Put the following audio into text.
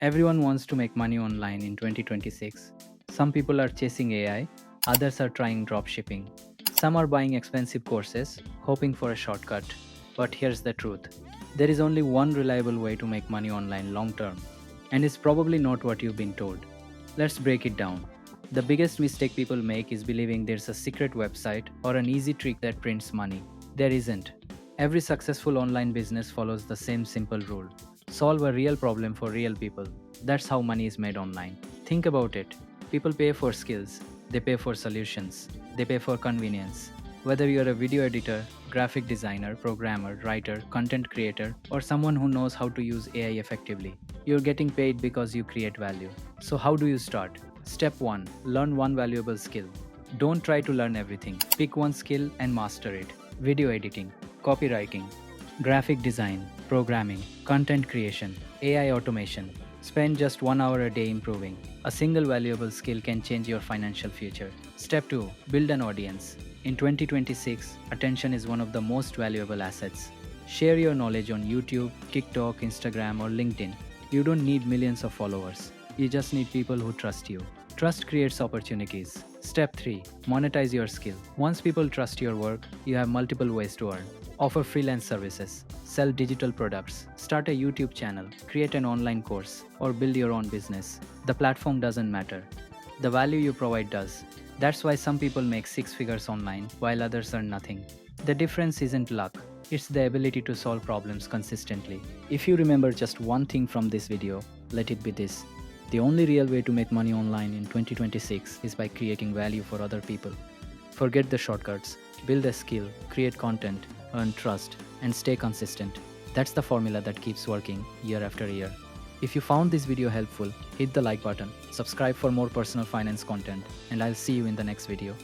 Everyone wants to make money online in 2026. Some people are chasing AI, others are trying dropshipping. Some are buying expensive courses, hoping for a shortcut. But here's the truth, there is only one reliable way to make money online long term, and it's probably not what you've been told. Let's break it down. The biggest mistake people make is believing there's a secret website or an easy trick that prints money. There isn't. Every successful online business follows the same simple rule: solve a real problem for real people. That's how money is made online. Think about it. People pay for skills, they pay for solutions, they pay for convenience. Whether you're a video editor, graphic designer, programmer, writer, content creator, or someone who knows how to use AI effectively, you're getting paid because you create value. So, how do you start? Step 1: learn one valuable skill. Don't try to learn everything. Pick one skill and master it. Video editing, copywriting, graphic design, programming, content creation, AI automation. Spend just 1 hour a day improving. A single valuable skill can change your financial future. Step 2: build an audience. In 2026, attention is one of the most valuable assets. Share your knowledge on YouTube, TikTok, Instagram, or LinkedIn. You don't need millions of followers. You just need people who trust you. Trust creates opportunities. Step 3: monetize your skill. Once people trust your work, you have multiple ways to earn. Offer freelance services, sell digital products, start a YouTube channel, create an online course, or build your own business. The platform doesn't matter. The value you provide does. That's why some people make six figures online while others earn nothing. The difference isn't luck, it's the ability to solve problems consistently. If you remember just one thing from this video, let it be this: the only real way to make money online in 2026 is by creating value for other people. Forget the shortcuts, build a skill, create content, earn trust, and stay consistent. That's the formula that keeps working year after year. If you found this video helpful, hit the like button, subscribe for more personal finance content, and I'll see you in the next video.